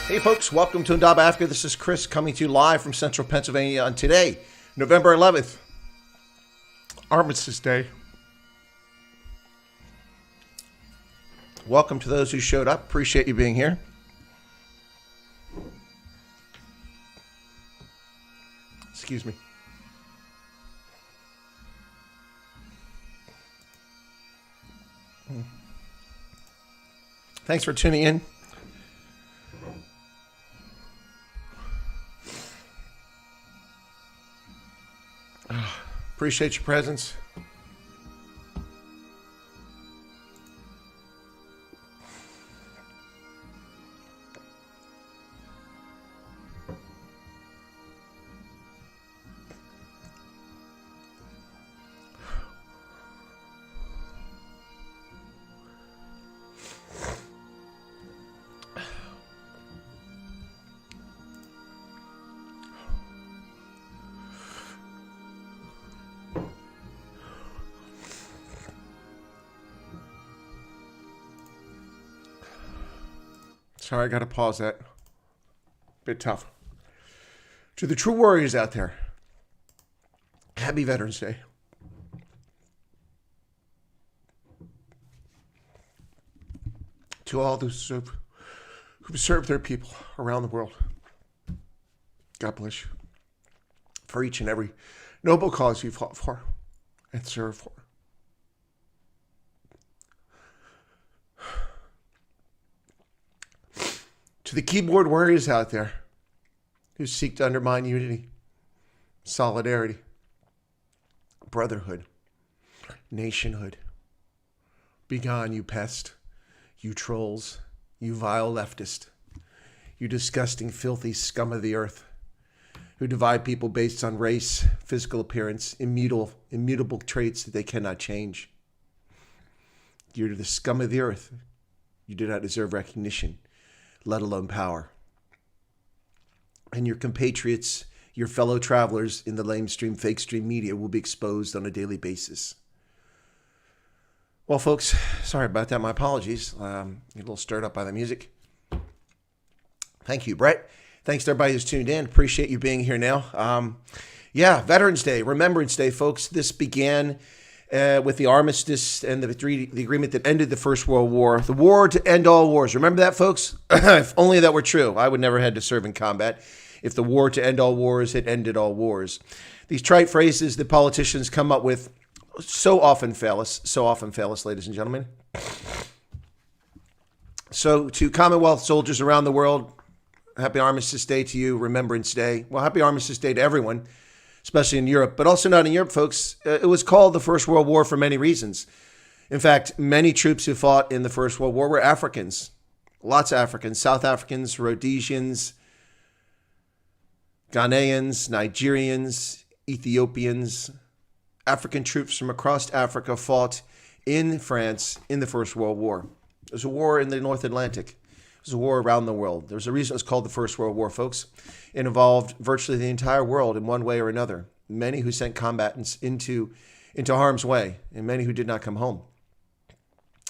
Hey folks, welcome to Indaba Africa. This is Chris coming to you live from central Pennsylvania on today, November 11th, Armistice Day. Welcome to those who showed up. Appreciate you being here. Excuse me. Thanks for tuning in. Appreciate your presence. Sorry, I got to pause that. Bit tough. To the true warriors out there, happy Veterans Day. To all those who've served their people around the world, God bless you for each and every noble cause you fought for and served for. To the keyboard warriors out there who seek to undermine unity, solidarity, brotherhood, nationhood. Begone, you pest, you trolls, you vile leftist, you disgusting, filthy scum of the earth who divide people based on race, physical appearance, immutable traits that they cannot change. You're the scum of the earth. You do not deserve recognition, let alone power. And your compatriots, your fellow travelers in the lamestream, fake stream media will be exposed on a daily basis. Well, folks, sorry about that. My apologies. A little stirred up by the music. Thank you, Brett. Thanks to everybody who's tuned in. Appreciate you being here now. Veterans Day, Remembrance Day, folks. This began with the armistice and the agreement that ended the First World War. The war to end all wars. Remember that, folks? If only that were true. I would never have had to serve in combat. If the war to end all wars had ended all wars. These trite phrases that politicians come up with so often fail us, ladies and gentlemen. So to Commonwealth soldiers around the world, happy Armistice Day to you, Remembrance Day. Well, happy Armistice Day to everyone, especially in Europe, but also not in Europe, folks. It was called the First World War for many reasons. In fact, many troops who fought in the First World War were Africans. Lots of Africans, South Africans, Rhodesians, Ghanaians, Nigerians, Ethiopians. African troops from across Africa fought in France in the First World War. It was a war in the North Atlantic. It was a war around the world. There's a reason it was called the First World War, folks. It involved virtually the entire world in one way or another. Many who sent combatants into harm's way, and many who did not come home.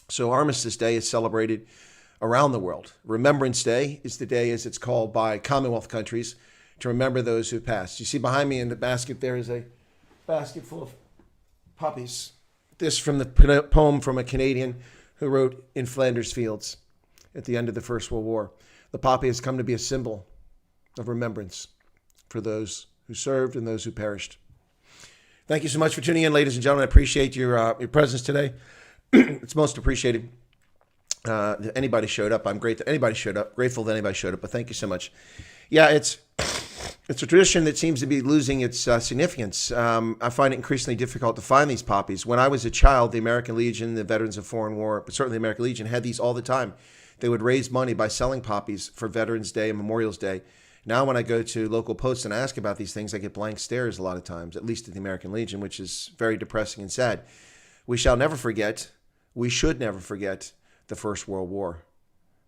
So Armistice Day is celebrated around the world. Remembrance Day is the day, as it's called by Commonwealth countries, to remember those who passed. You see behind me in the basket there is a basket full of poppies. This from the poem from a Canadian who wrote In Flanders Fields at the end of the First World War. The poppy has come to be a symbol of remembrance for those who served and those who perished. Thank you so much for tuning in, ladies and gentlemen. I appreciate your presence today. It's most appreciated. Anybody showed up. I'm grateful that anybody showed up. But thank you so much. Yeah, it's a tradition that seems to be losing its significance. I find it increasingly difficult to find these poppies. When I was a child, the American Legion, the Veterans of Foreign War, but certainly the American Legion, had these all the time. They would raise money by selling poppies for Veterans Day and Memorial's Day. Now when I go to local posts and ask about these things, I get blank stares a lot of times, at least at the American Legion, which is very depressing and sad. We should never forget the First World War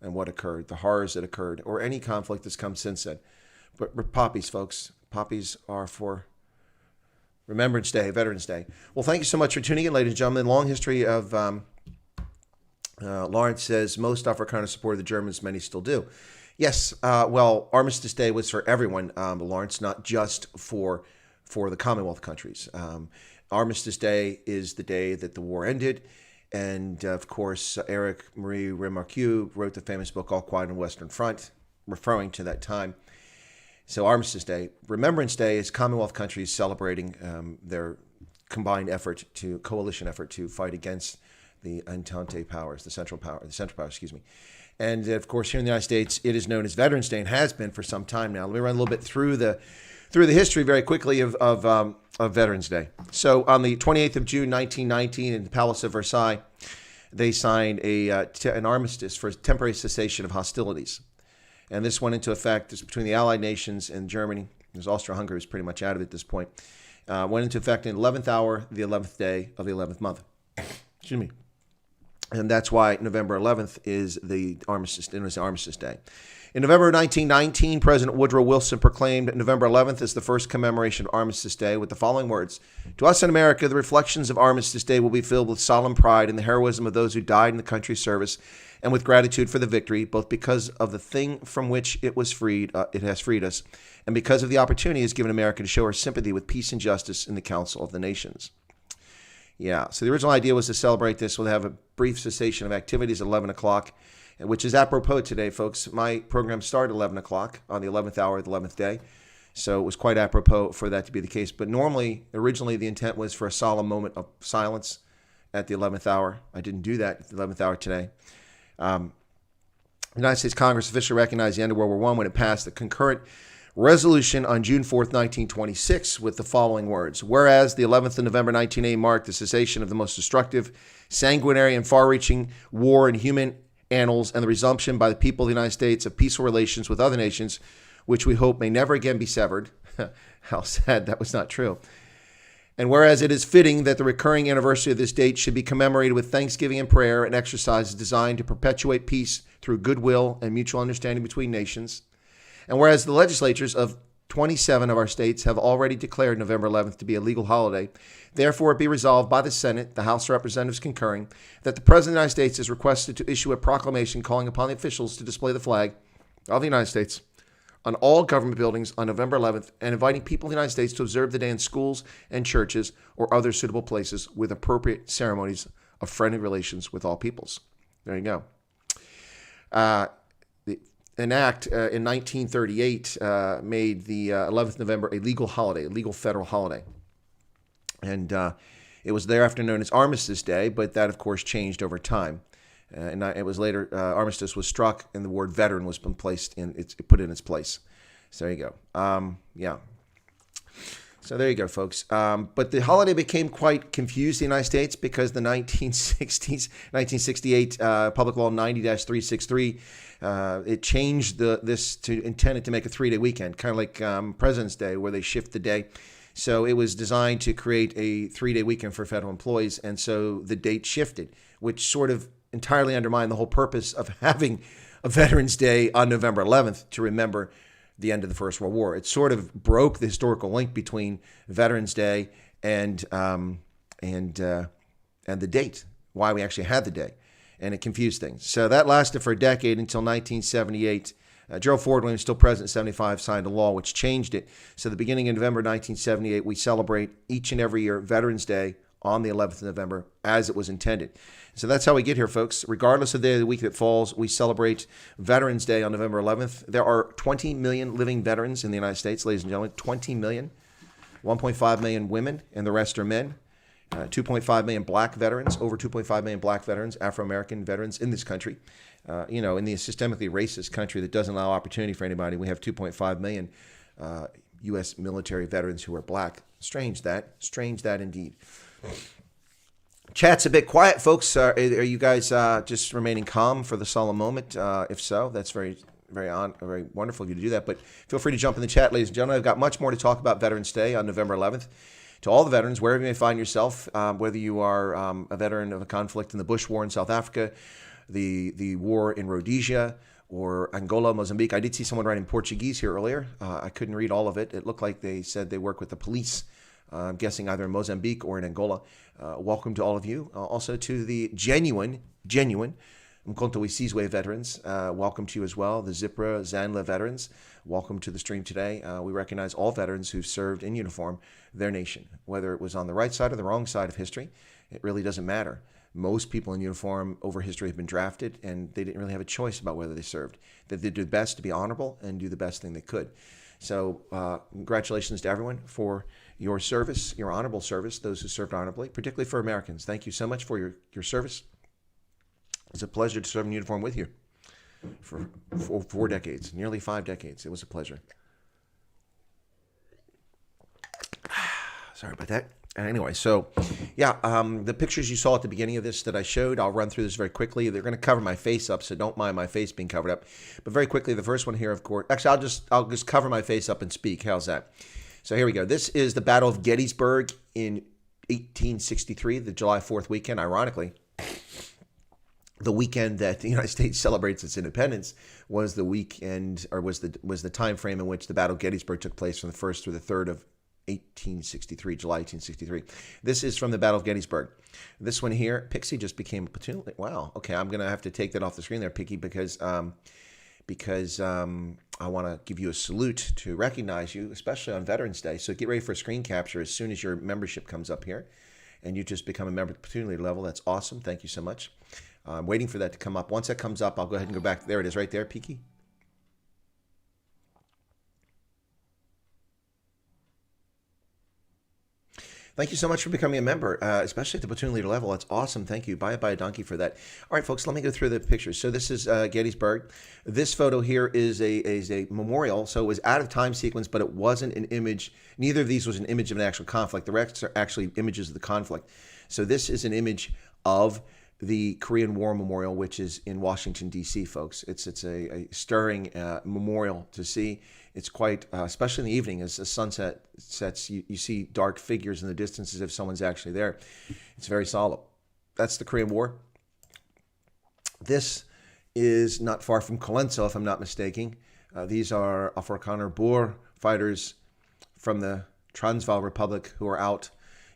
and what occurred, the horrors that occurred, or any conflict that's come since then. But poppies, folks, poppies are for Remembrance Day, Veterans Day. Well, thank you so much for tuning in, ladies and gentlemen. Long history of Lawrence says most Afrikaners supported the Germans, many still do. Yes, well, Armistice Day was for everyone, Lawrence, not just for the Commonwealth countries. Armistice Day is the day that the war ended. And, of course, Eric Marie Remarque wrote the famous book, All Quiet on the Western Front, referring to that time. So Armistice Day. Remembrance Day is Commonwealth countries celebrating their combined coalition effort to fight against the Entente powers, the Central Power, And, of course, here in the United States, it is known as Veterans Day and has been for some time now. Let me run a little bit through the history very quickly of Veterans Day. So on the 28th of June, 1919, in the Palace of Versailles, they signed an armistice for a temporary cessation of hostilities. And this went into effect between the Allied nations and Germany. Because Austria-Hungary was pretty much out of it at this point. Went into effect in the 11th hour, the 11th day of the 11th month. Excuse me. And that's why November 11th is the Armistice Day. In November 1919, President Woodrow Wilson proclaimed November 11th as the first commemoration of Armistice Day with the following words: "To us in America, the reflections of Armistice Day will be filled with solemn pride in the heroism of those who died in the country's service, and with gratitude for the victory, both because of the thing from which it has freed us, and because of the opportunity it has given America to show our sympathy with peace and justice in the Council of the Nations." Yeah, so the original idea was to celebrate this. We'll have a brief cessation of activities at 11 o'clock, which is apropos today, folks. My program started at 11 o'clock on the 11th hour of the 11th day, so it was quite apropos for that to be the case. But originally, the intent was for a solemn moment of silence at the 11th hour. I didn't do that at the 11th hour today. The United States Congress officially recognized the end of World War I when it passed the concurrent resolution on June 4th, 1926, with the following words: "Whereas the 11th of November, 1980 marked the cessation of the most destructive, sanguinary, and far-reaching war in human annals and the resumption by the people of the United States of peaceful relations with other nations, which we hope may never again be severed." How sad that was not true. "And whereas it is fitting that the recurring anniversary of this date should be commemorated with thanksgiving and prayer and exercises designed to perpetuate peace through goodwill and mutual understanding between nations. And whereas the legislatures of 27 of our states have already declared November 11th to be a legal holiday, therefore it be resolved by the Senate, the House of Representatives concurring, that the President of the United States is requested to issue a proclamation calling upon the officials to display the flag of the United States on all government buildings on November 11th and inviting people of the United States to observe the day in schools and churches or other suitable places with appropriate ceremonies of friendly relations with all peoples." There you go. An act in 1938 made the 11th of November a legal holiday, a legal federal holiday. And It was thereafter known as Armistice Day, but that, of course, changed over time. And it was later, armistice was struck, and the word veteran was put in its place. So there you go. Yeah. So there you go, folks. But the holiday became quite confused in the United States because the 1968 Public Law 90-363, it changed this to intended to make a 3-day weekend, kind of like President's Day, where they shift the day. So it was designed to create a 3-day weekend for federal employees, and so the date shifted, which sort of entirely undermined the whole purpose of having a Veterans Day on November 11th to remember the end of the First World War. It sort of broke the historical link between Veterans Day and the date, why we actually had the day, and it confused things. So that lasted for a decade until 1978. Gerald Ford, when he was still president in 75, signed a law which changed it. So the beginning of November 1978, we celebrate each and every year Veterans Day on the 11th of November as it was intended. So that's how we get here, folks. Regardless of the day of the week that falls, we celebrate Veterans Day on November 11th. There are 20 million living veterans in the United States, ladies and gentlemen. 20 million. 1.5 million women, and the rest are men. 2.5 million black veterans, over 2.5 million black veterans, Afro-American veterans in this country. In the systemically racist country that doesn't allow opportunity for anybody, we have 2.5 million U.S. military veterans who are black. Strange that indeed. Chat's a bit quiet, folks. Are you guys just remaining calm for the solemn moment? If so, that's very wonderful of you to do that. But feel free to jump in the chat, ladies and gentlemen. I've got much more to talk about Veterans Day on November 11th. To all the veterans, wherever you may find yourself, whether you are a veteran of a conflict in the Bush War in South Africa, the war in Rhodesia, or Angola, Mozambique. I did see someone writing Portuguese here earlier. I couldn't read all of it. It looked like they said they work with the police. I'm guessing either in Mozambique or in Angola. Welcome to all of you. Also to the genuine Mkonto Wisizwe veterans. Welcome to you as well. The Zipra Zanla veterans. Welcome to the stream today. We recognize all veterans who've served in uniform their nation, whether it was on the right side or the wrong side of history. It really doesn't matter. Most people in uniform over history have been drafted, and they didn't really have a choice about whether they served. They did their best to be honorable and do the best thing they could. So congratulations to everyone for your service, your honorable service, those who served honorably, particularly for Americans. Thank you so much for your service. It's a pleasure to serve in uniform with you for 4 decades, nearly 5 decades. It was a pleasure. Sorry about that. Anyway, so yeah, the pictures you saw at the beginning of this that I showed, I'll run through this very quickly. They're going to cover my face up, so don't mind my face being covered up. But very quickly, the first one here, of course, actually, I'll just cover my face up and speak. How's that? So here we go. This is the Battle of Gettysburg in 1863, the July 4th weekend. Ironically, the weekend that the United States celebrates its independence was the weekend, or was the time frame in which the Battle of Gettysburg took place from the 1st through the 3rd of 1863, July 1863. This is from the Battle of Gettysburg. This one here, Pixie just became a platoon. Wow. Okay, I'm gonna have to take that off the screen there, Pixie, because I want to give you a salute to recognize you, especially on Veterans Day. So get ready for a screen capture as soon as your membership comes up here, and you just become a member at the platoon leader level. That's awesome. Thank you so much. I'm waiting for that to come up. Once that comes up, I'll go ahead and go back. There it is, right there, Piki. Thank you so much for becoming a member, especially at the platoon leader level. That's awesome. Thank you. Buy a donkey for that. All right, folks, let me go through the pictures. So this is Gettysburg. This photo here is a memorial. So it was out of time sequence, but it wasn't an image. Neither of these was an image of an actual conflict. The rest are actually images of the conflict. So this is an image of the Korean War Memorial, which is in Washington, D.C., folks. It's a stirring memorial to see. It's quite, especially in the evening as the sunset sets, you see dark figures in the distance as if someone's actually there. It's very solemn. That's the Korean War. This is not far from Colenso, if I'm not mistaken. These are Afrikaner Boer fighters from the Transvaal Republic who are out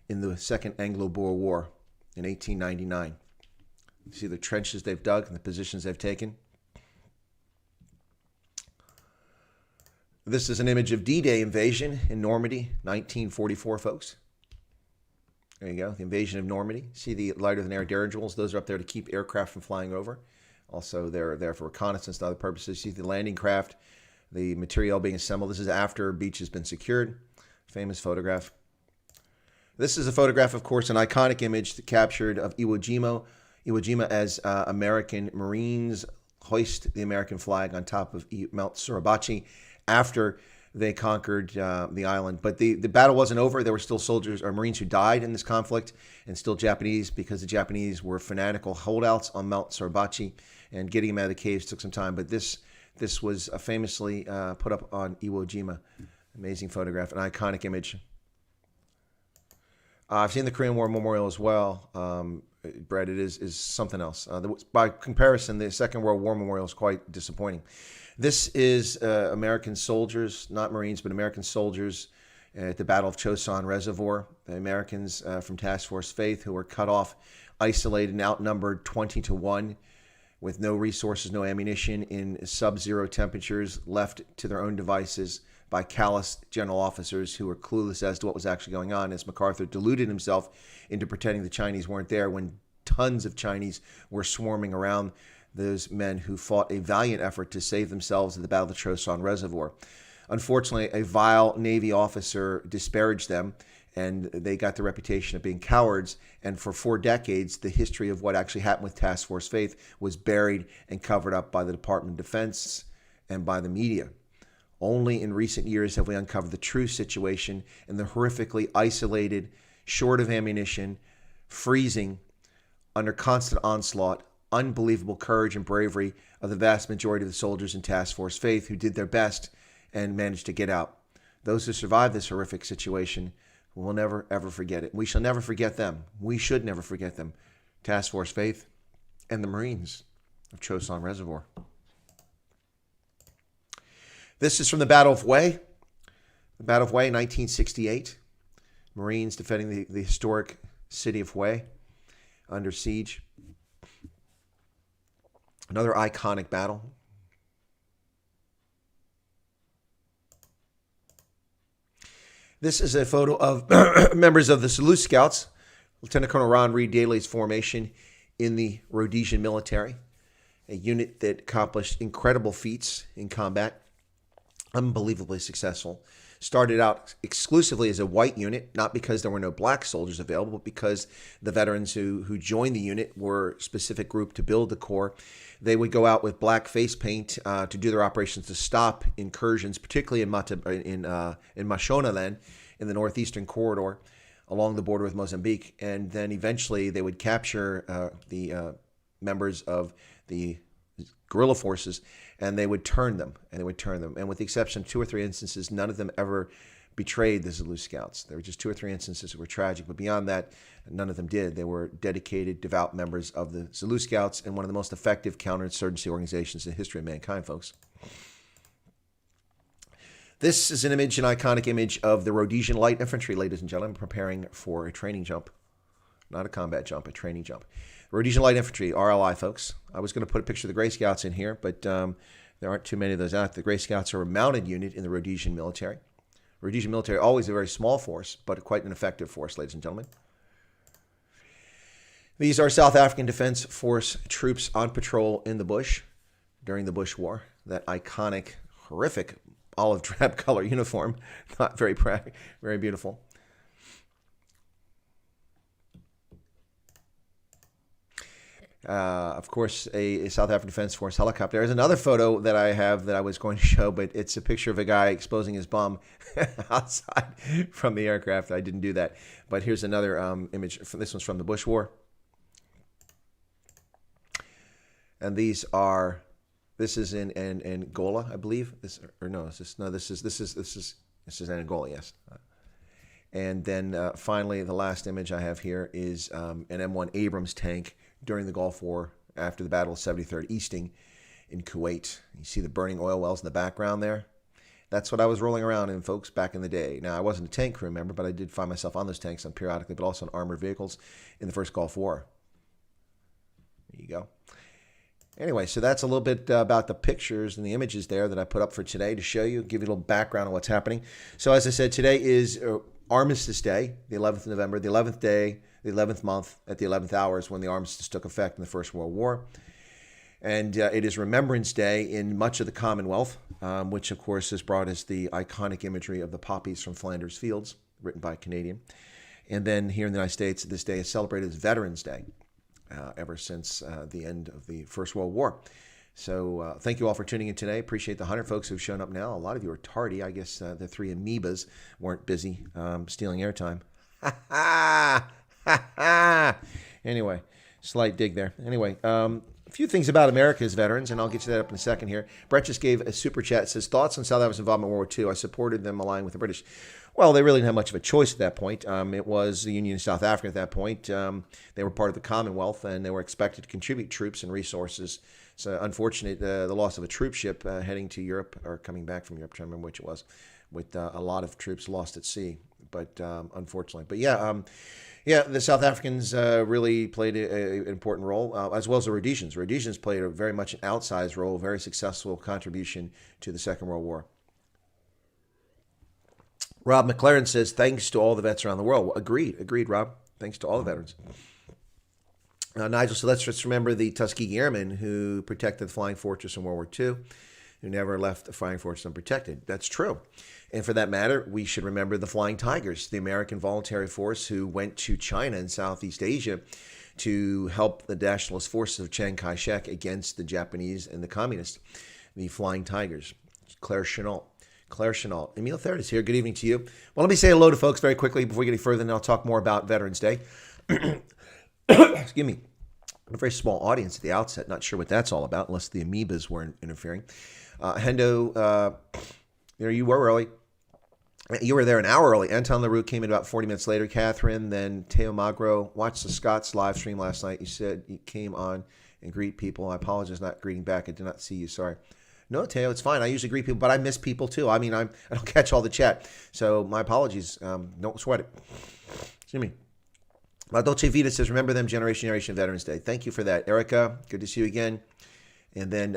in the Second Anglo-Boer War in 1899. You see the trenches they've dug and the positions they've taken. This is an image of D-Day invasion in Normandy, 1944, folks. There you go, the invasion of Normandy. See the lighter-than-air dirigibles? Those are up there to keep aircraft from flying over. Also, they're there for reconnaissance and other purposes. See the landing craft, the material being assembled. This is after a beach has been secured. Famous photograph. This is a photograph, of course, an iconic image captured of Iwo Jima as American Marines hoist the American flag on top of Mount Suribachi after they conquered the island. But the battle wasn't over. There were still soldiers or Marines who died in this conflict, and still Japanese, because the Japanese were fanatical holdouts on Mount Suribachi, and getting them out of the caves took some time. But this was famously put up on Iwo Jima. Amazing photograph, an iconic image. I've seen the Korean War Memorial as well. Brad, it is something else. By comparison, the Second World War Memorial is quite disappointing. This is American soldiers, not Marines, but American soldiers at the Battle of Chosin Reservoir. The Americans from Task Force Faith who were cut off, isolated, and outnumbered 20-1 with no resources, no ammunition, in sub-zero temperatures, left to their own devices by callous general officers who were clueless as to what was actually going on, as MacArthur deluded himself into pretending the Chinese weren't there when tons of Chinese were swarming around those men who fought a valiant effort to save themselves at the Battle of Chosin Reservoir. Unfortunately, a vile Navy officer disparaged them, and they got the reputation of being cowards. And for 4 decades, the history of what actually happened with Task Force Faith was buried and covered up by the Department of Defense and by the media. Only in recent years have we uncovered the true situation and the horrifically isolated, short of ammunition, freezing, under constant onslaught, unbelievable courage and bravery of the vast majority of the soldiers in Task Force Faith who did their best and managed to get out. Those who survived this horrific situation will never, ever forget it. We shall never forget them. We should never forget them. Task Force Faith and the Marines of Chosin Reservoir. This is from the Battle of Hue. The Battle of Hue, 1968. Marines defending the historic city of Hue under siege. Another iconic battle. This is a photo of members of the Salute Scouts, Lieutenant Colonel Ron Reed Daly's formation in the Rhodesian military, a unit that accomplished incredible feats in combat. Unbelievably successful. Started out exclusively as a white unit, not because there were no black soldiers available, but because the veterans who joined the unit were a specific group to build the corps. They would go out with black face paint to do their operations to stop incursions, particularly in Mashonaland, in the northeastern corridor along the border with Mozambique. And then eventually they would capture the members of the guerrilla forces, and they would turn them, and with the exception of 2 or 3 instances, none of them ever betrayed the Zulu Scouts. There were just 2 or 3 instances that were tragic, but beyond that, none of them did. They were dedicated, devout members of the Zulu Scouts, and one of the most effective counterinsurgency organizations in the history of mankind, folks. This is an image, an iconic image of the Rhodesian Light Infantry, ladies and gentlemen, preparing for a training jump. Not a combat jump, a training jump. Rhodesian Light Infantry, RLI, folks. I was going to put a picture of the Gray Scouts in here, but there aren't too many of those out. The Gray Scouts are a mounted unit in the Rhodesian military. Rhodesian military, always a very small force, but quite an effective force, ladies and gentlemen. These are South African Defense Force troops on patrol in the bush during the Bush War. That iconic, horrific olive drab color uniform, not very very beautiful. Of course, a South African Defense Force helicopter. There's another photo that I have that I was going to show, but it's a picture of a guy exposing his bum outside from the aircraft. I didn't do that. But here's another image. This one's from the Bush War. And this is in Angola, I believe. This is Angola, yes. And then finally, the last image I have here is an M1 Abrams tank during the Gulf War after the Battle of 73rd Easting in Kuwait. You see the burning oil wells in the background there? That's what I was rolling around in, folks, back in the day. Now, I wasn't a tank crew member, but I did find myself on those tanks periodically, but also on armored vehicles in the first Gulf War. There you go. Anyway, so that's a little bit about the pictures and the images there that I put up for today to show you, give you a little background on what's happening. So as I said, today is Armistice Day, the 11th of November, the 11th day, the 11th month, at the 11th hour is when the armistice took effect in the First World War. And it is Remembrance Day in much of the Commonwealth, which, of course, has brought us the iconic imagery of the poppies from Flanders Fields, written by a Canadian. And then here in the United States, this day is celebrated as Veterans Day ever since the end of the First World War. So thank you all for tuning in today. Appreciate the 100 folks who've shown up now. A lot of you are tardy. I guess the three amoebas weren't busy stealing airtime. Ha ha! Ha ha! Anyway, slight dig there. Anyway, a few things about America's veterans, and I'll get to that up in a second here. Brett just gave a super chat. It says, thoughts on South Africa's involvement in World War II. I supported them aligning with the British. Well, they really didn't have much of a choice at that point. It was the Union of South Africa at that point. They were part of the Commonwealth, and they were expected to contribute troops and resources. So unfortunate, the loss of a troop ship heading to Europe, or coming back from Europe, I'm trying to remember which it was, with a lot of troops lost at sea. But unfortunately. But yeah, the South Africans really played an important role, as well as the Rhodesians. Rhodesians played a very much an outsized role, very successful contribution to the Second World War. Rob McLaren says, thanks to all the vets around the world. Well, agreed, Rob. Thanks to all the veterans. Nigel, so let's just remember the Tuskegee Airmen who protected the Flying Fortress in World War II, who never left the Flying Fortress unprotected. That's true. And for that matter, we should remember the Flying Tigers, the American voluntary force who went to China and Southeast Asia to help the nationalist forces of Chiang Kai-shek against the Japanese and the communists. The Flying Tigers. Claire Chenault. Emil Third is here. Good evening to you. Well, let me say hello to folks very quickly before we get any further, and I'll talk more about Veterans Day. Excuse me. A very small audience at the outset. Not sure what that's all about, unless the amoebas weren't interfering. Hendo, there you were early. You were there an hour early. Anton LaRue came in about 40 minutes later. Catherine, then Teo Magro. Watched the Scott's live stream last night. You said you came on and greet people. I apologize not greeting back. I did not see you. Sorry. No, Teo, it's fine. I usually greet people, but I miss people too. I mean, I don't catch all the chat. So my apologies. Don't sweat it. Excuse me. Dolce Vita says, remember them, Generation Veterans Day. Thank you for that. Erica, good to see you again. And then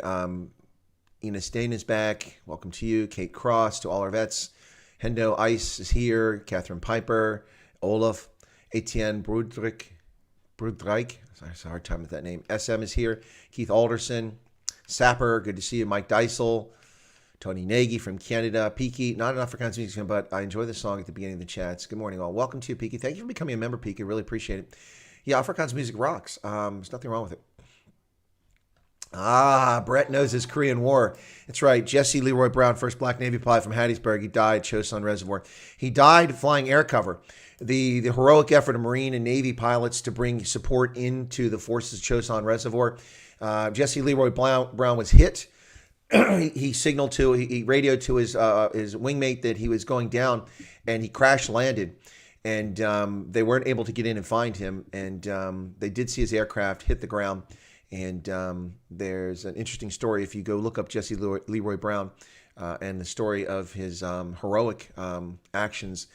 Ina Stain is back. Welcome to you. Kate Cross, to all our vets. Hendo Ice is here. Catherine Piper. Olaf. Etienne Brudreich. Sorry, it's a hard time with that name. SM is here. Keith Alderson. Sapper, good to see you. Mike Deisel. Tony Nagy from Canada. Peaky, not enough for Afrikaans music, but I enjoy the song at the beginning of the chats. Good morning, all. Welcome to you, Peaky. Thank you for becoming a member, Peaky. Really appreciate it. Yeah, Afrikaans music rocks. There's nothing wrong with it. Brett knows his Korean War. That's right. Jesse Leroy Brown, first black Navy pilot from Hattiesburg. He died at Chosun Reservoir. He died flying air cover. The heroic effort of Marine and Navy pilots to bring support into the forces of Chosun Reservoir. Jesse Leroy Brown was hit. He radioed to his wingmate that he was going down, and he crash landed, and they weren't able to get in and find him, and they did see his aircraft hit the ground, and there's an interesting story if you go look up Jesse Leroy Brown and the story of his heroic actions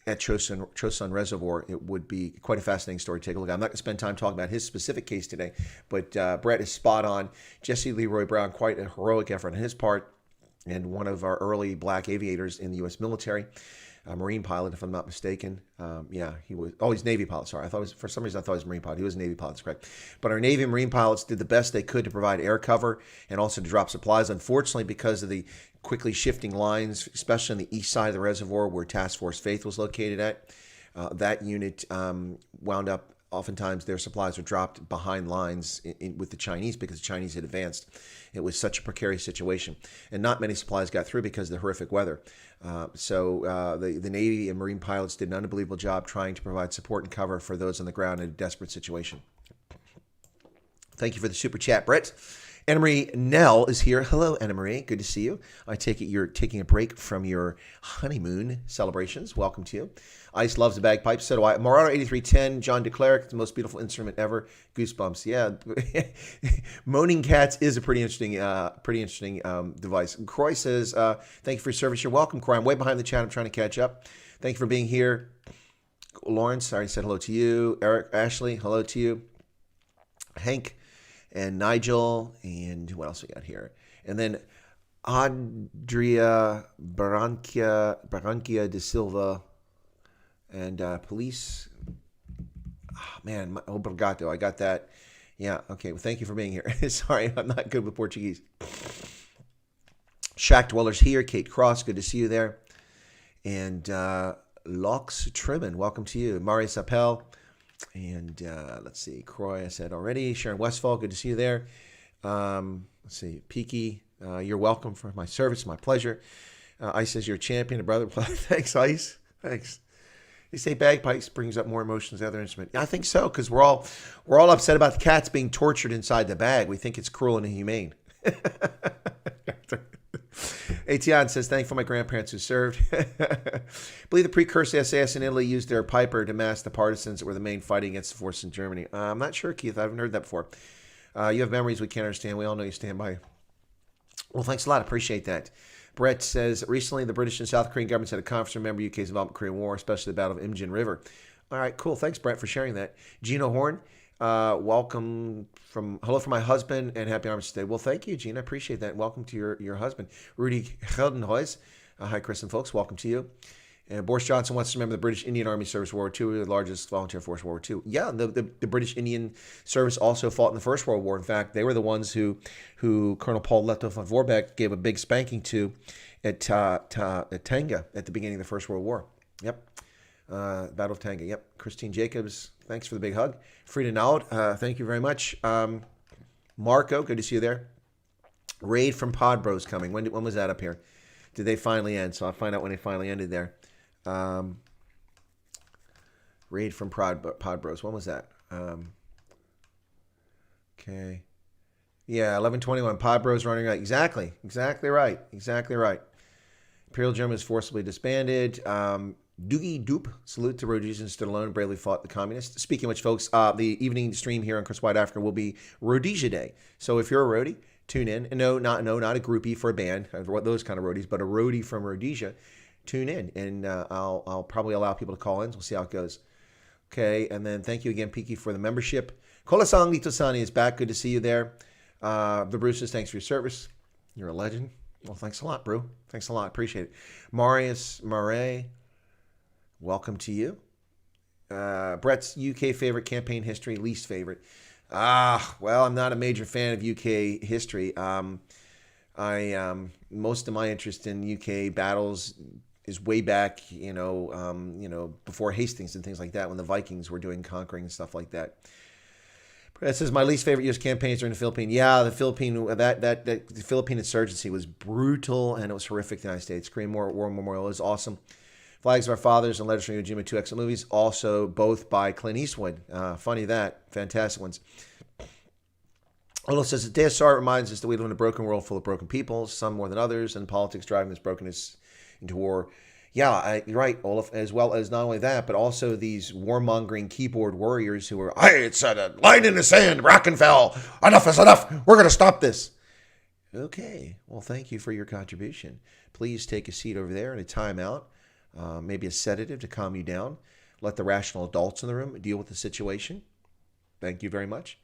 at Chosun Reservoir. It would be quite a fascinating story to take a look at. I'm not going to spend time talking about his specific case today, but Brett is spot on. Jesse Leroy Brown, quite a heroic effort on his part, and one of our early black aviators in the U.S. military, a Marine pilot, if I'm not mistaken. He was. Oh, he's Navy pilot. Sorry, for some reason I thought he was a Marine pilot. He was a Navy pilot. That's correct. But our Navy and Marine pilots did the best they could to provide air cover and also to drop supplies. Unfortunately, because of the quickly shifting lines, especially on the east side of the reservoir where Task Force Faith was located at, that unit wound up. Oftentimes, their supplies were dropped behind lines with the Chinese because the Chinese had advanced. It was such a precarious situation, and not many supplies got through because of the horrific weather. So the Navy and Marine pilots did an unbelievable job trying to provide support and cover for those on the ground in a desperate situation. Thank you for the super chat, Brett. Anna Marie Nell is here. Hello, Anna Marie. Good to see you. I take it you're taking a break from your honeymoon celebrations. Welcome to you. Ice loves the bagpipes. So do I. Morado 8310, John DeClerc, the most beautiful instrument ever. Goosebumps. Yeah. Moaning Cats is a pretty interesting device. Croy says, thank you for your service. You're welcome, Croy. I'm way behind the chat. I'm trying to catch up. Thank you for being here. Lawrence, I said hello to you. Eric, Ashley, hello to you. Hank and Nigel, and what else we got here? And then Andrea Barranquilla de Silva, and Police. Obrigado. I got that. Yeah, okay. Well, thank you for being here. Sorry, I'm not good with Portuguese. Shack Dwellers here. Kate Cross, good to see you there. And Lox Trimmon, welcome to you. Marius Appel. And let's see, Croy, I said already. Sharon Westfall, good to see you there. Let's see, Peaky, you're welcome for my service, my pleasure. Ice says you're a champion, a brother. Thanks, Ice. Thanks. They say bagpipes brings up more emotions than other instrument. Yeah, I think so, because we're all upset about the cats being tortured inside the bag. We think it's cruel and inhumane. Etienne says, thank for my grandparents who served. I believe the precursor SAS in Italy used their piper to mask the partisans that were the main fighting against the force in Germany. I'm not sure, Keith. I haven't heard that before. You have memories we can't understand. We all know you stand by. Well, thanks a lot. Appreciate that. Brett says, recently the British and South Korean governments had a conference to remember UK's involvement in the Korean War, especially the Battle of Imjin River. All right, cool. Thanks, Brett, for sharing that. Gino Horn, welcome hello from my husband and happy Armistice Day. Well, thank you, Gina. I appreciate that. Welcome to your husband. Rudy Geldenhuis. Hi, Chris and folks. Welcome to you. And Boris Johnson wants to remember the British Indian Army Service World War II, the largest volunteer force of World War II. Yeah, the British Indian Service also fought in the First World War. In fact, they were the ones who Colonel Paul Lettow von Vorbeck gave a big spanking to at Tanga at the beginning of the First World War. Yep. Battle of Tanga. Yep. Christine Jacobs, thanks for the big hug. Frida Naud, thank you very much. Marco, good to see you there. Raid from Pod Bros coming. When was that up here? Did they finally end? So I'll find out when they finally ended there. Raid from Pod Bros. When was that? Okay. Yeah, 11:21. Pod Bros running right. Exactly right. Imperial Germany is forcibly disbanded. Doogie Doop, salute to Rhodesians stood alone and bravely fought the communists. Speaking of which, folks, the evening stream here on Chris White Africa will be Rhodesia Day. So if you're a roadie, tune in. And no, not a groupie for a band, those kind of roadies, but a roadie from Rhodesia. Tune in, and I'll probably allow people to call in. So we'll see how it goes. Okay, and then thank you again, Piki, for the membership. Kolasang Litosani is back. Good to see you there. The Bruces, thanks for your service. You're a legend. Well, thanks a lot, bro. Thanks a lot. Appreciate it. Marius Marais, welcome to you. Brett's UK favorite campaign history, least favorite. Well, I'm not a major fan of UK history. Most of my interest in UK battles is way back, before Hastings and things like that, when the Vikings were doing conquering and stuff like that. It says my least favorite U.S. campaigns are in the Philippines. Yeah, the Philippine insurgency was brutal and it was horrific. The United States Korean War Memorial is awesome. Flags of Our Fathers and Letters from Iwo Jima, 2 excellent movies, also both by Clint Eastwood. Funny that, fantastic ones. Olo says the Day of Sorrow reminds us that we live in a broken world full of broken people, some more than others, and politics driving this brokenness into war. Yeah, you're right, Olaf, as well as not only that, but also these warmongering keyboard warriors who are, hey, it's a line in the sand, Rockenfell, enough is enough, we're going to stop this. Okay, well, thank you for your contribution. Please take a seat over there in a timeout, maybe a sedative to calm you down. Let the rational adults in the room deal with the situation. Thank you very much.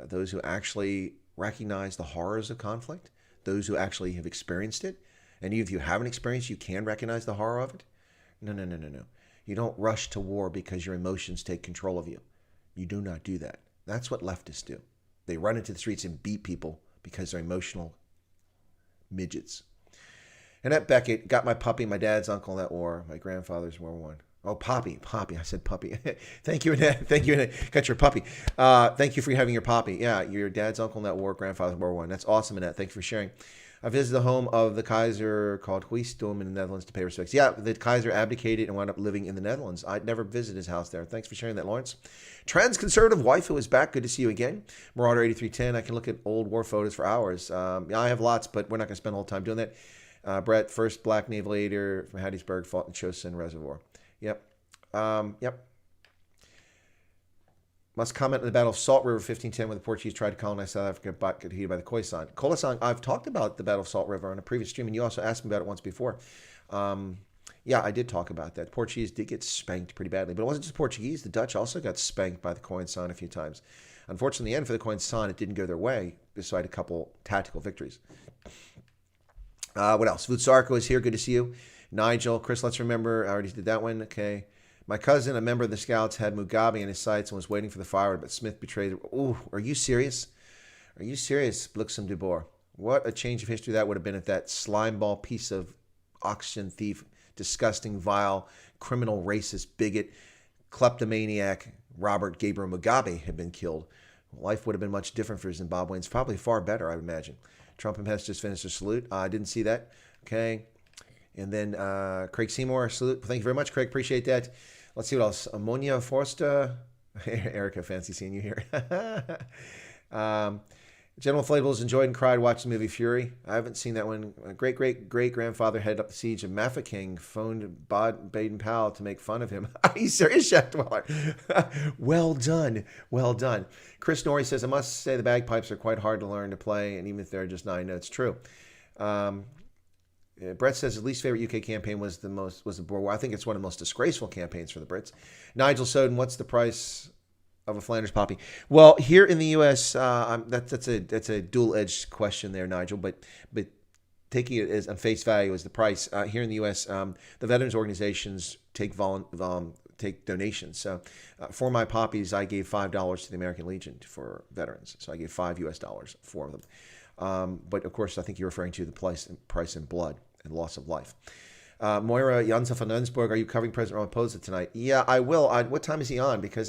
Those who actually recognize the horrors of conflict, those who actually have experienced it. And if you haven't experienced, you can recognize the horror of it. No. You don't rush to war because your emotions take control of you. You do not do that. That's what leftists do. They run into the streets and beat people because they're emotional midgets. Annette Beckett, got my puppy, my dad's uncle in that war. My grandfather's World War I. Oh, Poppy. I said puppy. Thank you, Annette. Got your puppy. Thank you for having your poppy. Yeah, your dad's uncle in that war, grandfather's World War I. That's awesome, Annette. Thank you for sharing. I visited the home of the Kaiser called Huisdom in the Netherlands to pay respects. Yeah, the Kaiser abdicated and wound up living in the Netherlands. I'd never visited his house there. Thanks for sharing that, Lawrence. Trans-conservative waifu is back. Good to see you again. Marauder 8310. I can look at old war photos for hours. I have lots, but we're not going to spend the whole time doing that. Brett, first black naval aviator from Hattiesburg, fought in Chosin Reservoir. Yep. Must comment on the Battle of Salt River 1510 when the Portuguese tried to colonize South Africa but got defeated by the Khoisan. Kolasang, I've talked about the Battle of Salt River on a previous stream, and you also asked me about it once before. Yeah, I did talk about that. The Portuguese did get spanked pretty badly, but it wasn't just Portuguese. The Dutch also got spanked by the Khoisan a few times. Unfortunately, in the end, for the Khoisan, it didn't go their way, beside a couple tactical victories. What else? Vutsarko is here. Good to see you. Nigel, Chris, let's remember. I already did that one. Okay. My cousin, a member of the Scouts, had Mugabe in his sights and was waiting for the firewood, but Smith betrayed it. Ooh, are you serious? Are you serious, Bluxem de Boer? What a change of history that would have been if that slimeball piece of oxygen thief disgusting, vile, criminal, racist, bigot, kleptomaniac Robert Gabriel Mugabe had been killed, life would have been much different for Zimbabweans. Probably far better, I would imagine. Trump and Pence just finished a salute. I didn't see that. Okay. And then Craig Seymour, salute. Thank you very much, Craig. Appreciate that. Let's see what else. Ammonia Forster. Erica, fancy seeing you here. General Inflatables enjoyed and cried watching the movie Fury. I haven't seen that one. A great-great-great-grandfather headed up the siege of Mafeking, phoned Baden-Powell to make fun of him. Are you serious, Jack Dweller? Well done. Well done. Chris Norrie says, I must say the bagpipes are quite hard to learn to play, and even if they're just 9 notes, true. Brett says his least favorite UK campaign was the Boer War. I think it's one of the most disgraceful campaigns for the Brits. Nigel Soden, what's the price of a Flanders poppy? Well, here in the U.S., that's a dual-edged question there, Nigel. But taking it as on face value as the price here in the U.S., the veterans organizations take donations. So for my poppies, I gave $5 to the American Legion for veterans. So I gave $5 for them. But of course, I think you're referring to the price in blood and loss of life. Moira Jansa van Ensburg, are you covering President Ramaphosa tonight? Yeah, I will. What time is he on? Because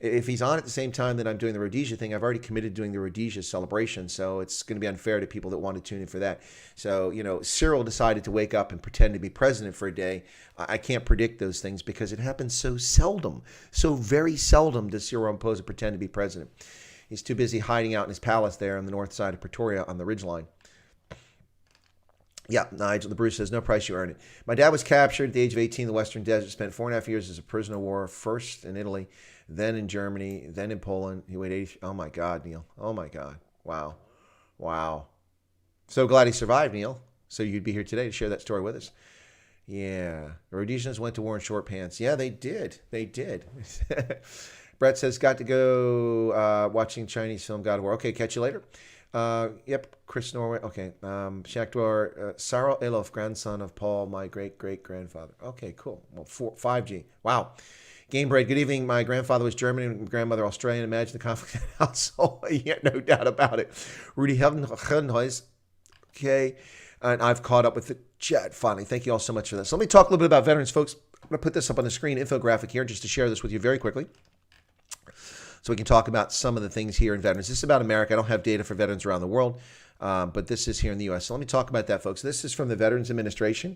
if he's on at the same time that I'm doing the Rhodesia thing, I've already committed to doing the Rhodesia celebration, so it's going to be unfair to people that want to tune in for that. So, Cyril decided to wake up and pretend to be president for a day. I can't predict those things because it happens so seldom. So very seldom does Cyril Ramaphosa pretend to be president. He's too busy hiding out in his palace there on the north side of Pretoria on the ridgeline. Yeah, Nigel the Bruce says, no price, you earn it. My dad was captured at the age of 18 in the Western Desert, spent 4.5 years as a prisoner of war, first in Italy, then in Germany, then in Poland. He weighed 80. Oh, my God, Neil. Oh, my God. Wow. Wow. So glad he survived, Neil. So you'd be here today to share that story with us. Yeah. The Rhodesians went to war in short pants. Yeah, they did. They did. Brett says, got to go watching Chinese film God of War. Okay, catch you later. Yep, Chris Norway. Okay, Shakhtar, Sarah Elof, grandson of Paul, my great-great-grandfather. Okay, cool. Well, 5G. Wow. Game Bread, good evening. My grandfather was German and grandmother Australian. Imagine the conflict in the household. Yeah, no doubt about it. Rudy Heldenhuis. Okay, and I've caught up with the chat finally. Thank you all so much for this. So let me talk a little bit about veterans, folks. I'm going to put this up on the screen, infographic here, just to share this with you very quickly. So we can talk about some of the things here in veterans. This is about America. I don't have data for veterans around the world, but this is here in the U.S. So let me talk about that, folks. This is from the Veterans Administration,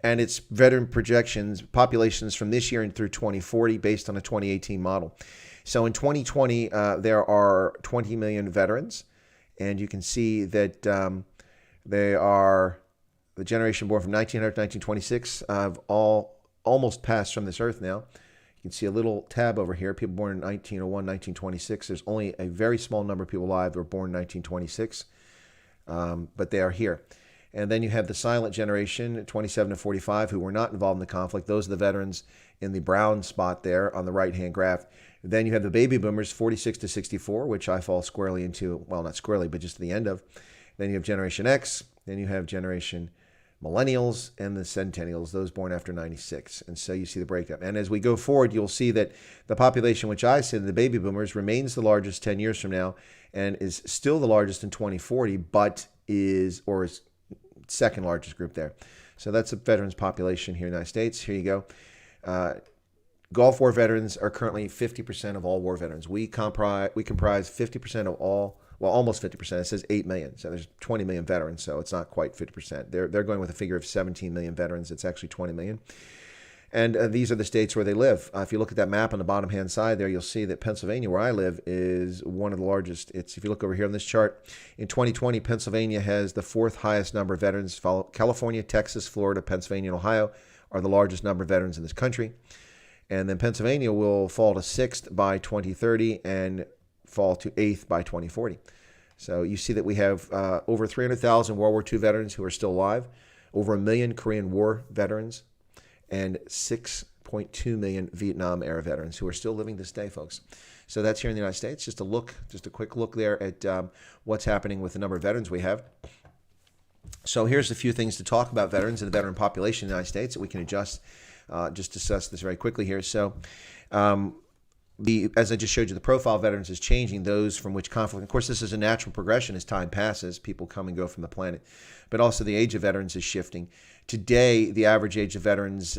and it's veteran projections, populations from this year and through 2040 based on a 2018 model. So in 2020, there are 20 million veterans, and you can see that they are the generation born from 1900 to 1926 have all almost passed from this earth now. You can see a little tab over here, people born in 1901, 1926. There's only a very small number of people alive that were born in 1926, but they are here. And then you have the silent generation, 27 to 45, who were not involved in the conflict. Those are the veterans in the brown spot there on the right-hand graph. Then you have the baby boomers, 46 to 64, which I fall squarely into, well, not squarely, but just the end of. Then you have Generation X. Then you have Generation Millennials and the Centennials, those born after 96. And so you see the breakdown. And as we go forward, you'll see that the population, which I said, the baby boomers, remains the largest 10 years from now and is still the largest in 2040, but is second largest group there. So that's the veterans population here in the United States. Here you go. Gulf War veterans are currently 50% of all war veterans. We comprise 50% of all. Well, almost 50%. It says 8 million. So there's 20 million veterans, so it's not quite 50%. They're going with a figure of 17 million veterans. It's actually 20 million. And these are the states where they live. If you look at that map on the bottom-hand side there, you'll see that Pennsylvania, where I live, is one of the largest. If you look over here on this chart, in 2020, Pennsylvania has the fourth highest number of veterans. California, Texas, Florida, Pennsylvania, and Ohio are the largest number of veterans in this country. And then Pennsylvania will fall to sixth by 2030 and fall to eighth by 2040. So you see that we have over 300,000 World War II veterans who are still alive, over 1 million Korean War veterans, and 6.2 million Vietnam-era veterans who are still living this day, folks. So that's here in the United States. Just a quick look there at what's happening with the number of veterans we have. So here's a few things to talk about veterans and the veteran population in the United States that we can just discuss this very quickly here. So as I just showed you, the profile of veterans is changing. Those from which conflict, of course, this is a natural progression as time passes. People come and go from the planet, but also the age of veterans is shifting. Today, the average age of veterans,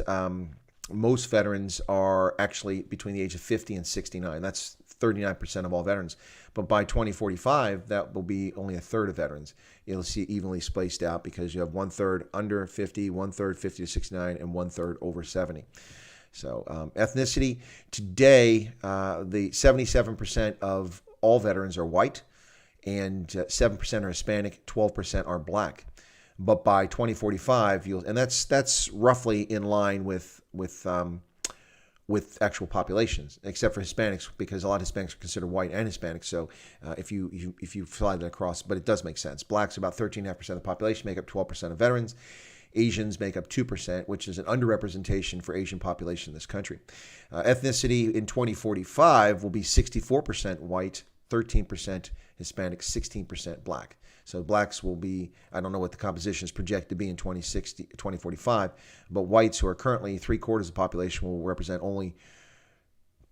most veterans are actually between the age of 50 and 69. That's 39% of all veterans. But by 2045, that will be only a third of veterans. You'll see evenly spaced out because you have 1/3 under 50, 1/3 50 to 69, and 1/3 over 70. So ethnicity, today, the 77% of all veterans are white, and 7% are Hispanic, 12% are black. But by 2045, and that's roughly in line with actual populations, except for Hispanics, because a lot of Hispanics are considered white and Hispanic. So if you fly that across, but it does make sense. Blacks, about 13.5% of the population, make up 12% of veterans. Asians make up 2%, which is an underrepresentation for Asian population in this country. Ethnicity in 2045 will be 64% white, 13% Hispanic, 16% black. So blacks will be, I don't know what the composition is projected to be in 2045, but whites, who are currently 3/4 of the population, will represent only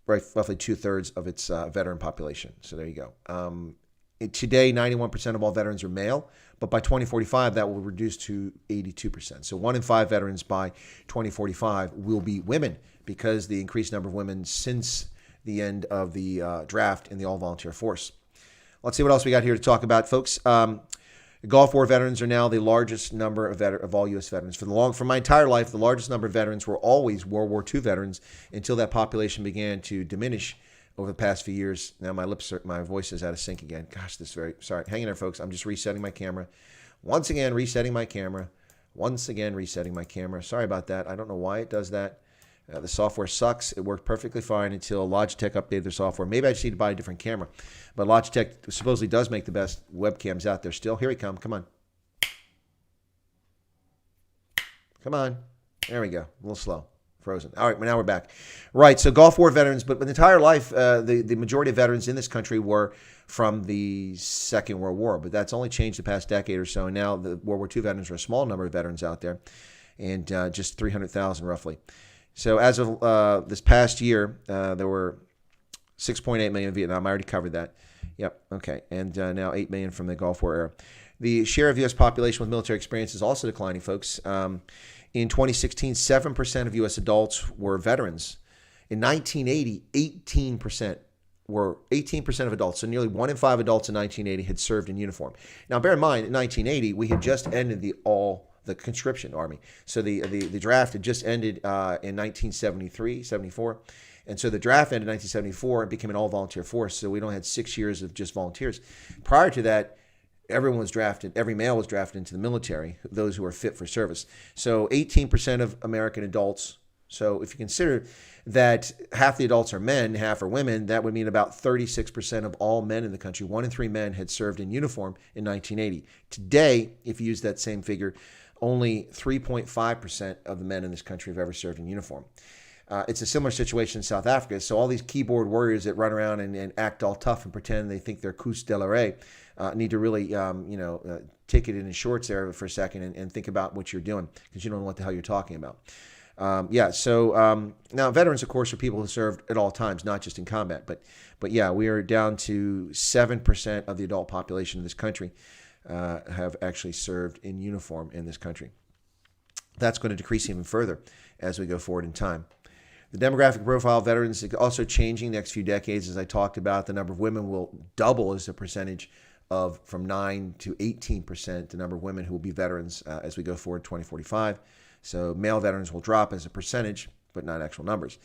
roughly 2/3 of its veteran population. So there you go. Today, 91% of all veterans are male, but by 2045, that will reduce to 82%. So 1 in 5 veterans by 2045 will be women, because the increased number of women since the end of the draft in the all-volunteer force. Let's see what else we got here to talk about, folks. Gulf War veterans are now the largest number of all U.S. veterans. For my entire life, the largest number of veterans were always World War II veterans, until that population began to diminish over the past few years. Now my voice is out of sync again. Gosh, sorry. Hang in there, folks. I'm just resetting my camera. Once again, resetting my camera. Sorry about that. I don't know why it does that. The software sucks. It worked perfectly fine until Logitech updated their software. Maybe I just need to buy a different camera. But Logitech supposedly does make the best webcams out there still. Here we come. Come on. There we go. A little slow. Frozen. All right, now we're back. Right, so Gulf War veterans, but the entire life, the majority of veterans in this country were from the Second World War, but that's only changed the past decade or so. And now the World War II veterans are a small number of veterans out there, and just 300,000 roughly. So as of this past year, there were 6.8 million in Vietnam. I already covered that. Yep, okay. And now 8 million from the Gulf War era. The share of U.S. population with military experience is also declining, folks. In 2016, 7% of U.S. adults were veterans. In 1980, 18% of adults, so nearly 1 in 5 adults in 1980 had served in uniform. Now, bear in mind, in 1980, we had just ended the conscription army. So the draft had just ended in 1973, 74. And so the draft ended in 1974 and became an all-volunteer force. So we only had 6 years of just volunteers. Prior to that, every male was drafted into the military, those who are fit for service. So 18% of American adults. So if you consider that half the adults are men, half are women, that would mean about 36% of all men in the country, 1 in 3 men, had served in uniform in 1980. Today, if you use that same figure, only 3.5% of the men in this country have ever served in uniform. It's a similar situation in South Africa. So all these keyboard warriors that run around and act all tough and pretend they think they're Koos de la Rey need to really, take it in shorts there for a second and think about what you're doing, because you don't know what the hell you're talking about. Now veterans, of course, are people who served at all times, not just in combat. But yeah, we are down to 7% of the adult population in this country have actually served in uniform in this country. That's going to decrease even further as we go forward in time. The demographic profile of veterans is also changing next few decades. As I talked about, the number of women will double as a percentage from 9 to 18%, the number of women who will be veterans as we go forward 2045. So male veterans will drop as a percentage, but not actual numbers.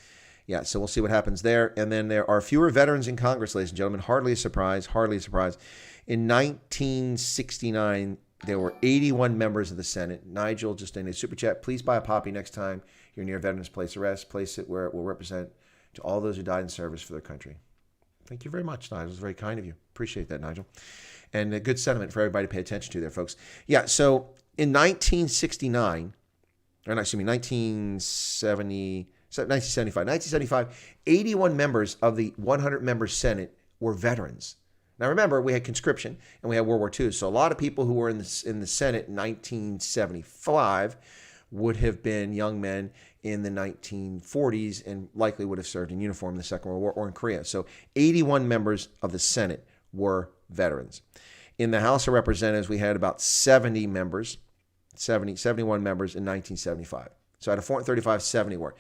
Yeah, so we'll see what happens there. And then there are fewer veterans in Congress, ladies and gentlemen. Hardly a surprise. In 1969, there were 81 members of the Senate. Nigel just in a super chat, please buy a poppy next time you're near a veteran's place of rest. Place it where it will represent to all those who died in service for their country. Thank you very much, Nigel. It's very kind of you. Appreciate that, Nigel. And a good sentiment for everybody to pay attention to there, folks. Yeah, so in 1975, 81 members of the 100-member Senate were veterans. Now, remember, we had conscription and we had World War II. So a lot of people who were in the Senate in 1975 would have been young men in the 1940s and likely would have served in uniform in the Second World War or in Korea. So 81 members of the Senate were veterans. In the House of Representatives, we had about 71 members in 1975. So out of 435, 70 were.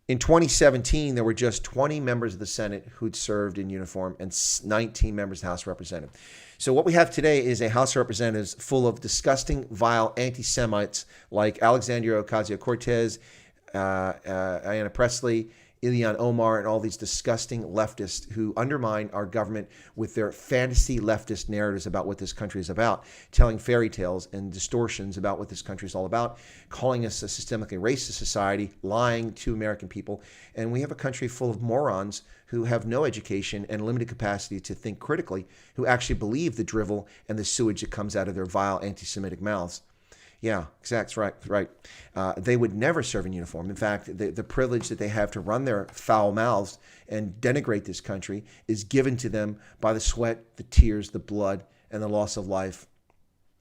In 2017, there were just 20 members of the Senate who'd served in uniform and 19 members of the House of Representatives. So what we have today is a House of Representatives full of disgusting, vile anti-Semites like Alexandria Ocasio-Cortez, Ayanna Pressley, Ilhan Omar, and all these disgusting leftists who undermine our government with their fantasy leftist narratives about what this country is about, telling fairy tales and distortions about what this country is all about, calling us a systemically racist society, lying to American people. And we have a country full of morons who have no education and limited capacity to think critically, who actually believe the drivel and the sewage that comes out of their vile anti-Semitic mouths. Yeah, exactly right. They would never serve in uniform. In fact, the privilege that they have to run their foul mouths and denigrate this country is given to them by the sweat, the tears, the blood, and the loss of life,